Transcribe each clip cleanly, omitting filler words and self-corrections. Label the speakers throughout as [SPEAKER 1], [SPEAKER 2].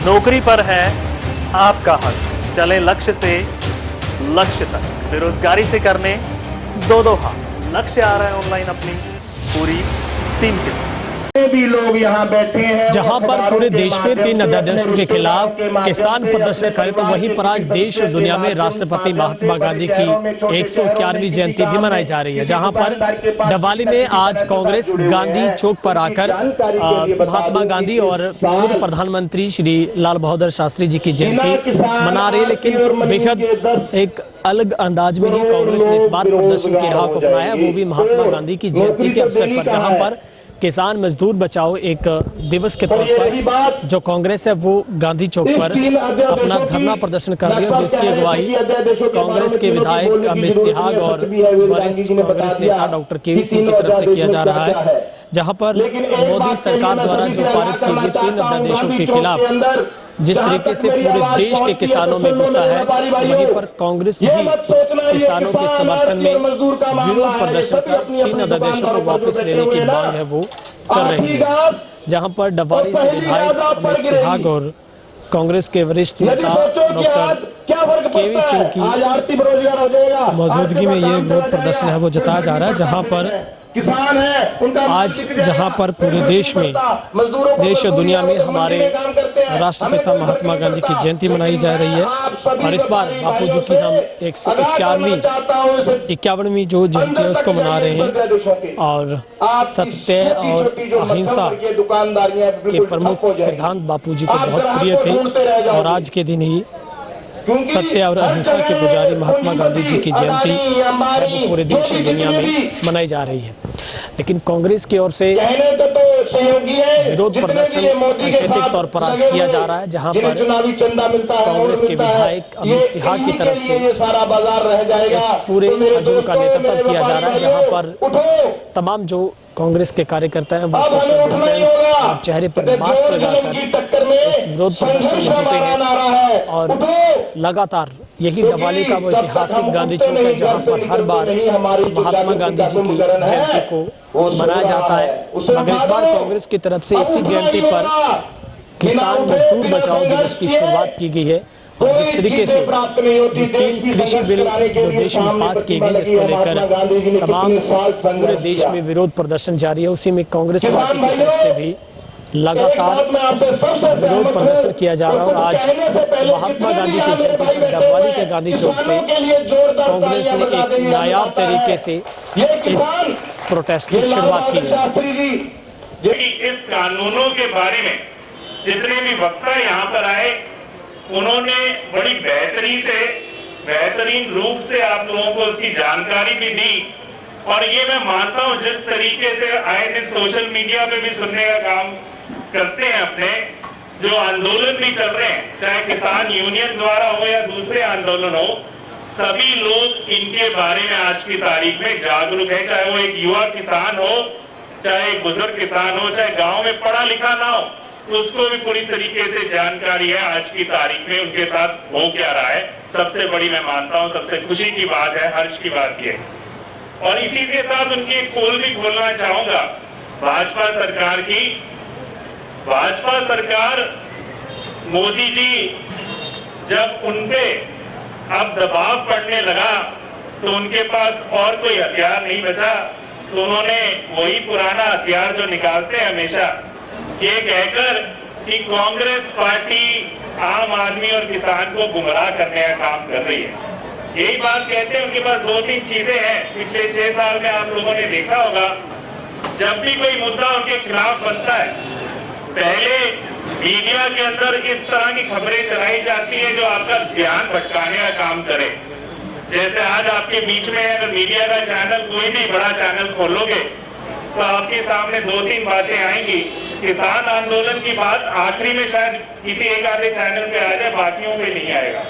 [SPEAKER 1] नौकरी पर है आपका हक, चले लक्ष्य से लक्ष्य तक, बेरोजगारी से करने दो हाथ। लक्ष्य आ रहा है ऑनलाइन अपनी पूरी टीम के साथ।
[SPEAKER 2] भी लोग यहाँ बैठे हैं,
[SPEAKER 3] जहां पर पूरे देश में 3 अध्यादेशों के खिलाफ किसान प्रदर्शन करे, तो वहीं पर आज देश और दुनिया में राष्ट्रपति महात्मा गांधी की 111वीं जयंती भी मनाई जा रही है। जहां पर डबवाली में आज कांग्रेस गांधी चौक पर आकर महात्मा गांधी और पूर्व प्रधानमंत्री श्री लाल बहादुर शास्त्री जी की जयंती मना रही है। लेकिन बेहद एक अलग अंदाज में ही कांग्रेस ने इस बार प्रदर्शन की राह को अपनाया, वो भी महात्मा गांधी की जयंती के अवसर पर, जहां पर किसान मजदूर बचाओ एक दिवस के तौर पर जो कांग्रेस है वो गांधी चौक पर अपना धरना प्रदर्शन कर रही है, जिसकी अगुवाई कांग्रेस के विधायक अमित सिहाग और वरिष्ठ कांग्रेस नेता डॉक्टर केवी सिंह की तरफ से किया जा रहा है। जहां पर मोदी सरकार द्वारा जो पारित किए गए 3 अध्यादेशों के खिलाफ जिस तरीके से पूरे देश के किसानों में गुस्सा है, वहीं पर कांग्रेस भी किसानों के समर्थन में विरोध प्रदर्शन कर 3 अध्यादेशों को वापस लेने की मांग है वो कर रही है। जहां पर डबवाली से विधायक अमित सिहाग और कांग्रेस के वरिष्ठ नेता डॉक्टर केवी सिंह की मौजूदगी में ये विरोध प्रदर्शन है वो जताया जा रहा है। जहां पर आज जहां पर पूरे देश में, देश और दुनिया में हमारे राष्ट्रपिता महात्मा गांधी की जयंती मनाई जा रही है, और इस बार बापू जी की हम 151वीं जो जयंती है उसको मना रहे हैं। और सत्य और अहिंसा के प्रमुख सिद्धांत बापू जी को बहुत प्रिय थे, और आज के दिन ही सत्य और अहिंसा के पुजारी महात्मा गांधी जी की जयंती वो पूरे देश और दुनिया में मनाई जा रही है। लेकिन कांग्रेस की ओर से विरोध प्रदर्शन सांकेतिक तौर पर आज किया जा रहा है, जहां पर कांग्रेस के विधायक अमित सिहाग की तरफ से इस पूरे हजूम का नेतृत्व किया जा रहा है, जहां पर तमाम जो कांग्रेस के कार्यकर्ता हैं वो सोशल डिस्टेंस और चेहरे पर मास्क लगाकर इस विरोध प्रदर्शन में जुटे हैं। और लगातार यही डबवाली का वो ऐतिहासिक गांधी चौक है, जहां पर हर बार महात्मा गांधी जी की जयंती को मनाया जाता है, मगर इस बार कांग्रेस की तरफ से इसी जयंती पर किसान मजदूर बचाओ दिवस की शुरुआत की गई है। और जिस तरीके से 3 कृषि बिल जो देश में पास किए गए, जिसको लेकर तमाम पूरे देश में विरोध प्रदर्शन जारी है, उसी में कांग्रेस पार्टी की तरफ से भी लगातार विरोध प्रदर्शन किया जा रहा है। और आज महात्मा गांधी की जयंती पर डबवाली के गांधी चौक से कांग्रेस ने एक नायाब तरीके से इस प्रोटेस्ट की शुरुआत की है।
[SPEAKER 4] इस कानूनों के बारे में जितने भी वक्ता यहाँ पर आए, उन्होंने बड़ी बेहतरीन रूप से आप लोगों को उसकी जानकारी भी दी। और ये मैं मानता हूँ जिस तरीके से आए दिन सोशल मीडिया पे भी सुनने का काम करते हैं, अपने जो आंदोलन भी चल रहे हैं, चाहे किसान यूनियन द्वारा हो या दूसरे आंदोलन हो, सभी लोग इनके बारे में आज की तारीख में जागरूक है। चाहे वो एक युवा किसान हो, चाहे एक बुजुर्ग किसान हो, चाहे गाँव में पढ़ा लिखा ना हो, उसको भी पूरी तरीके से जानकारी है आज की तारीख में उनके साथ हो क्या रहा है। सबसे बड़ी मैं मानता हूँ सबसे खुशी की बात है, हर्ष की बात ये। और इसी के साथ उनकी एक पोल भी खोलना चाहूंगा भाजपा सरकार की। भाजपा सरकार, मोदी जी जब उनपे अब दबाव पड़ने लगा तो उनके पास और कोई हथियार नहीं बचा, तो उन्होंने वही पुराना हथियार जो निकालते हैं हमेशा, ये कहकर कि कांग्रेस पार्टी आम आदमी और किसान को गुमराह करने का काम कर रही है। यही बात कहते हैं। उनके पास 2-3 चीजें हैं। पिछले 6 साल में आप लोगों ने देखा होगा, जब भी कोई मुद्दा उनके खिलाफ बनता है, पहले मीडिया के अंदर इस तरह की खबरें चलाई जाती है जो आपका ध्यान भटकाने का काम करे। जैसे आज आपके बीच में अगर मीडिया का चैनल, कोई भी बड़ा चैनल खोलोगे तो आपके सामने 2-3 बातें आएंगी। किसान आंदोलन की बात आखिरी में शायद किसी एक आधे चैनल पे आ जाए, बाकियों पे नहीं आएगा।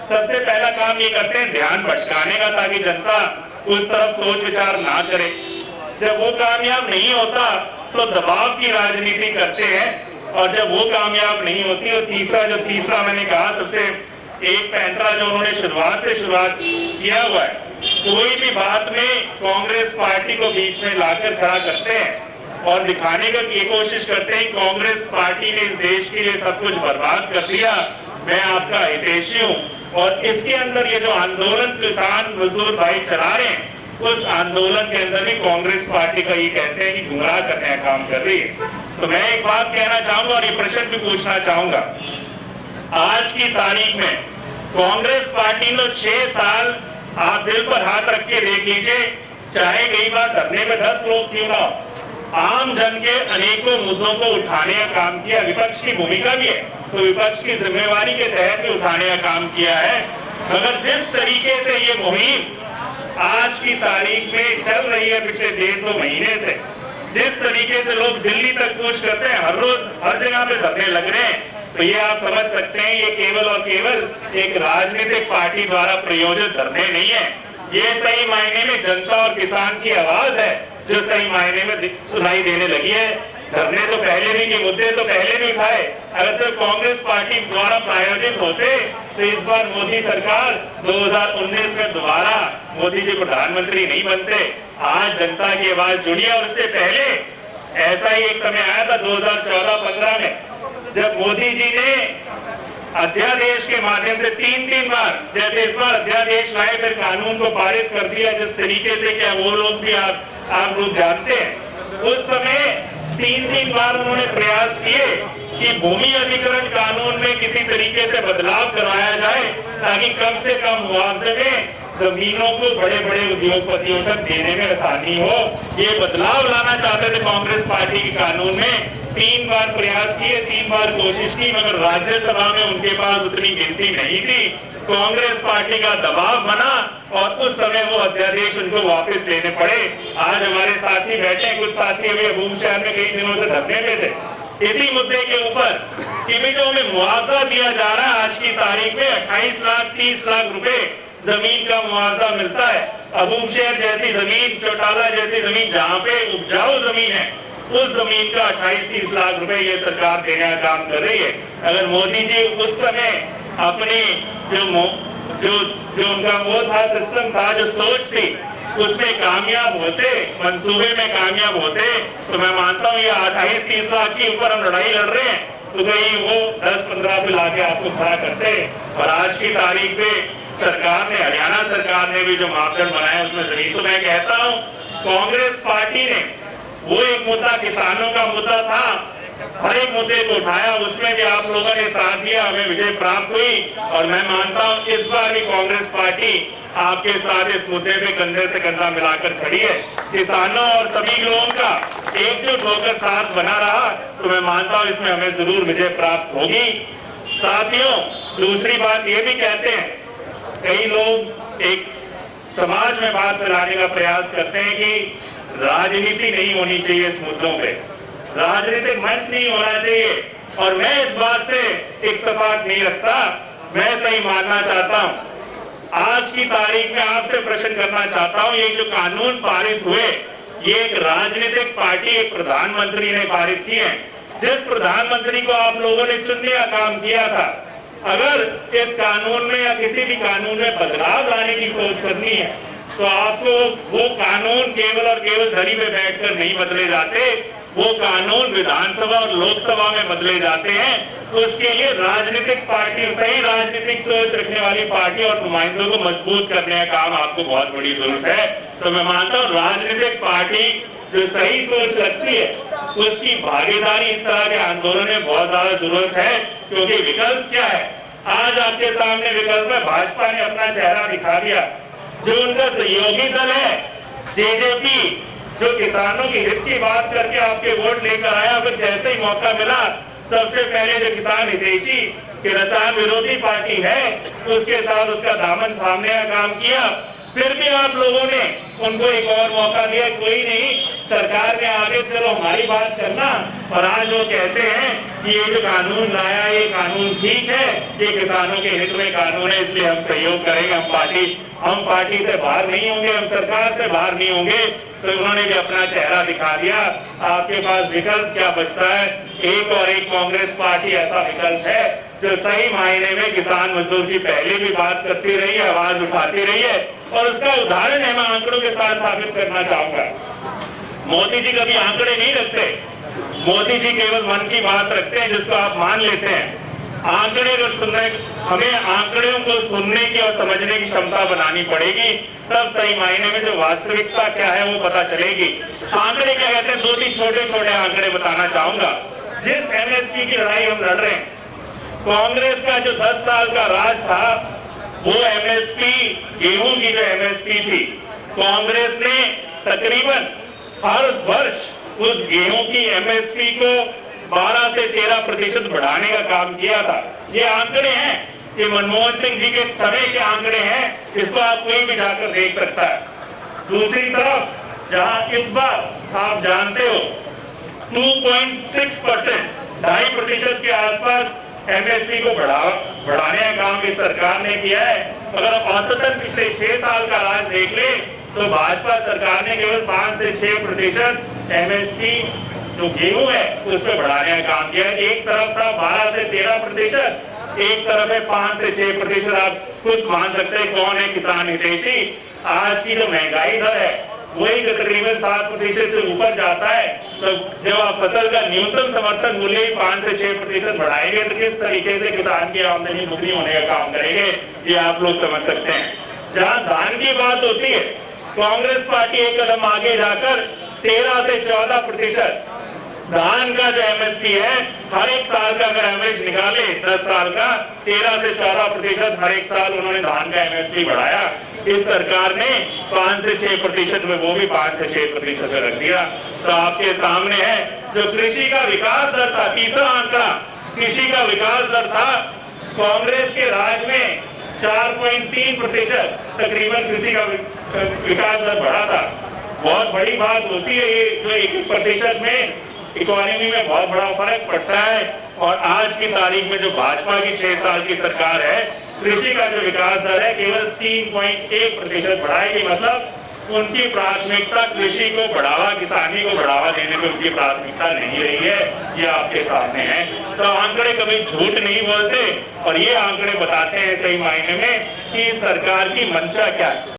[SPEAKER 4] सबसे पहला काम ये करते हैं ध्यान भटकाने का, ताकि जनता उस तरफ सोच विचार ना करे। जब वो कामयाब नहीं होता तो दबाव की राजनीति करते हैं, और जब वो कामयाब नहीं होती तो तीसरा मैंने कहा सबसे एक पैंतरा जो उन्होंने शुरुआत किया हुआ है, कोई भी बात में कांग्रेस पार्टी को बीच में लाकर खड़ा करते हैं और दिखाने की कोशिश करते हैं कांग्रेस पार्टी ने इस देश के लिए सब कुछ बर्बाद कर दिया, मैं आपका हितैषी हूँ। और इसके अंदर ये जो आंदोलन किसान मजदूर भाई चला रहे हैं, उस आंदोलन के अंदर भी कांग्रेस पार्टी का ये कहते हैं कि गुमराह करने का काम कर रही है। तो मैं एक बात कहना चाहूंगा और ये प्रश्न भी पूछना चाहूंगा, आज की तारीख में कांग्रेस पार्टी ने 6 साल, आप दिल पर हाथ रख के देख लीजिए, चाहे कई बार धरने में 10 लोग क्यों ना, आम जन के अनेकों मुद्दों को उठाने का काम किया। विपक्ष की भूमिका भी है तो विपक्ष की जिम्मेवारी के तहत भी उठाने का काम किया है। मगर जिस तरीके से ये मुहिम आज की तारीख में चल रही है पिछले 1.5-2 महीने से, जिस तरीके से लोग दिल्ली तक कूच करते हैं, हर रोज हर जगह पे धरने लग रहे हैं, तो ये आप समझ सकते हैं ये केवल और केवल एक राजनीतिक पार्टी द्वारा प्रायोजित धरने नहीं है। ये सही मायने में जनता और किसान की आवाज है जो सही मायने में सुनाई देने लगी है। धरने तो पहले भी, ये मुद्दे तो पहले भी उठाए, अगर सिर्फ कांग्रेस पार्टी द्वारा प्रायोजित होते तो इस बार मोदी सरकार 2019 में दोबारा मोदी जी प्रधानमंत्री नहीं बनते। आज जनता की आवाज जुड़ी है। और इससे पहले ऐसा ही एक समय आया था 2014-15 में, जब मोदी जी ने अध्यादेश के माध्यम से 3 बार, जैसे इस बार अध्यादेश लाए, फिर कानून को पारित कर दिया जिस तरीके से, क्या वो लोग भी आप लोग जानते हैं, उस समय 3 बार उन्होंने प्रयास किए कि भूमि अधिग्रहण कानून में किसी तरीके से बदलाव करवाया जाए ताकि कम से कम मुआवजे में जमीनों को बड़े बड़े उद्योगपतियों तक देने में आसानी हो। ये बदलाव लाना चाहते थे कांग्रेस पार्टी के कानून में। 3 बार प्रयास किए, 3 बार कोशिश की, मगर राज्यसभा में उनके पास उतनी गिनती नहीं थी। कांग्रेस पार्टी का दबाव बना और उस समय वो अध्यादेश उनको वापस लेने पड़े। आज हमारे साथी बैठे, कुछ साथी अभी अबूशहर में कई दिनों से धरने में थे इसी मुद्दे के ऊपर कि भी जो हमें मुआवजा दिया जा रहा है, आज की तारीख में 28 लाख 30 लाख रुपए जमीन का मुआवजा मिलता है। अबूशहर जैसी जमीन, चौटाला जैसी जमीन जहाँ पे उपजाऊ जमीन है, उस जमीन का 28-30 लाख रुपए ये सरकार देने का काम कर रही है। अगर मोदी जी उस समय अपनी जो उनका वो था, सिस्टम था, जो सोच थी, उसमें कामयाब होते, मंसूबे में कामयाब होते, तो मैं मानता हूँ ये 28-30 लाख के ऊपर हम लड़ाई लड़ रहे हैं तो कहीं वो 10-15 पे लाके आपको खड़ा करते। और आज की तारीख में सरकार ने, हरियाणा सरकार ने भी जो मापदंड बनाए उसमें जमीन, तो मैं कहता हूँ कांग्रेस पार्टी ने वो एक मुद्दा, किसानों का मुद्दा था, हर एक मुद्दे को उठाया, उसमें भी आप लोगों ने साथ दिया, हमें विजय प्राप्त हुई। और मैं मानता हूं इस बार भी कांग्रेस पार्टी आपके साथ इस मुद्दे पे कंधे से कंधा मिलाकर खड़ी है। किसानों और सभी लोगों का एकजुट होकर साथ बना रहा, तो मैं मानता हूं इसमें हमें जरूर विजय प्राप्त होगी। साथियों, दूसरी बात ये भी कहते हैं, कई लोग एक समाज में बात फैलाने का प्रयास करते हैं कि राजनीति नहीं होनी चाहिए, इस मुद्दों पे राजनीतिक मंच नहीं होना चाहिए। और मैं इस बात से इत्तेफाक नहीं रखता। मैं सही मानना चाहता हूं, आज की तारीख में आपसे प्रश्न करना चाहता हूं, ये जो कानून पारित हुए, ये एक राजनीतिक पार्टी, एक प्रधानमंत्री ने पारित किए हैं। जिस प्रधानमंत्री को आप लोगों ने चुनने का काम किया था, अगर इस कानून में या किसी भी कानून में बदलाव लाने की सोच करनी है तो आपको वो कानून केवल और केवल धरी पे बैठकर नहीं बदले जाते, वो कानून विधानसभा और लोकसभा में बदले जाते हैं। उसके लिए राजनीतिक पार्टी, सही राजनीतिक सोच रखने वाली पार्टी और नुमाइंदों को मजबूत करने का काम आपको बहुत बड़ी जरूरत है। तो मैं मानता हूँ राजनीतिक पार्टी जो सही सोच रखती है उसकी भागीदारी इस तरह के आंदोलन में बहुत ज्यादा जरूरत है। क्योंकि विकल्प क्या है, आज आपके सामने विकल्प है, भाजपा ने अपना चेहरा दिखा दिया। जो उनका सहयोगी दल है जेजेपी, जो किसानों की हित की बात करके आपके वोट लेकर आया, फिर जैसे ही मौका मिला सबसे पहले जो किसान हितैषी कि रसायन विरोधी पार्टी है उसके साथ उसका दामन थामने का काम किया। फिर भी आप लोगों ने उनको एक और मौका दिया, कोई नहीं, सरकार के आगे चलो हमारी बात करना। और आज वो कहते हैं कि ये जो कानून लाया ये कानून ठीक है, ये किसानों के हित में कानून है, इसलिए हम सहयोग करेंगे, हम पार्टी से बाहर नहीं होंगे, हम सरकार से बाहर नहीं होंगे। तो उन्होंने भी अपना चेहरा दिखा दिया। आपके पास विकल्प क्या बचता है? एक और एक कांग्रेस पार्टी ऐसा विकल्प है जो सही मायने में किसान मजदूर की पहले भी बात करती रही है, आवाज उठाती रही है, और उसका उदाहरण है, मैं आंकड़ों के साथ साबित करना चाहूंगा। मोदी जी कभी आंकड़े नहीं रखते। मोदी जी केवल मन की बात रखते हैं जिसको आप मान लेते हैं। आंकड़े अगर सुनने, हमें आंकड़ों को सुनने की और समझने की क्षमता बनानी पड़ेगी, तब सही मायने में जो वास्तविकता क्या है वो पता चलेगी। आंकड़े क्या कहते हैं, 2-3 छोटे-छोटे आंकड़े बताना चाहूंगा। जिस एमएसपी की लड़ाई हम लड़ रहे हैं, कांग्रेस का जो 10 साल का राज था, वो एमएसपी, गेहूं की जो एमएसपी थी, कांग्रेस ने तकरीबन हर वर्ष उस गेहूं की एमएसपी को 12 से 13% बढ़ाने का काम किया था। ये आंकड़े हैं, ये मनमोहन सिंह जी के समय के आंकड़े हैं, इसको आप कोई भी जाकर देख सकता है। दूसरी तरफ जहां इस बार आप जानते हो 2.6%, 2.5% के आसपास एमएसपी को बढ़ाने का काम इस सरकार ने किया है। अगर औसतन पिछले 6 साल का राज देख ले तो भाजपा सरकार ने केवल 5 से 6% एमएसपी जो गेहूं है उस पर बढ़ाने का काम किया है। एक तरफ था 12 से 13%, एक तरफ है 5 से 6%। आप कुछ मान सकते हैं कौन है किसान हितैषी। आज की जो महंगाई दर है वही तकरीबन 7% से ऊपर जाता है, तो जब आप फसल का न्यूनतम समर्थन मूल्य 5 से 6% बढ़ाएंगे तो किस तरीके से किसान की आमदनी दुगनी होने का काम करेंगे, ये आप लोग समझ सकते हैं। जहां धान की बात होती है, कांग्रेस पार्टी एक कदम आगे जाकर 13 से 14% धान का जो एमएसपी है, हर एक साल का अगर एवरेज निकाले 10 साल का, 13 से 14% हर एक साल उन्होंने धान का एमएसपी बढ़ाया। इस सरकार ने 5 से 6% में, वो भी 5 से 6% में रख दिया। तो आपके सामने है जो कृषि का विकास दर था, तीसरा आंकड़ा कृषि का विकास दर था, कांग्रेस के राज में 4.3% तकरीबन कृषि का विकास दर बढ़ा था। बहुत बड़ी बात होती है ये, जो 1% में इकोनॉमी में बहुत बड़ा फर्क पड़ता है। और आज की तारीख में जो भाजपा की 6 साल की सरकार है, कृषि का जो विकास दर है केवल 3.1% बढ़ाएगी। मतलब उनकी प्राथमिकता कृषि को बढ़ावा, किसानी को बढ़ावा देने में उनकी प्राथमिकता नहीं रही है। ये आपके सामने है। तो आंकड़े कभी झूठ नहीं बोलते और ये आंकड़े बताते हैं सही मायने में कि सरकार की मंशा क्या है।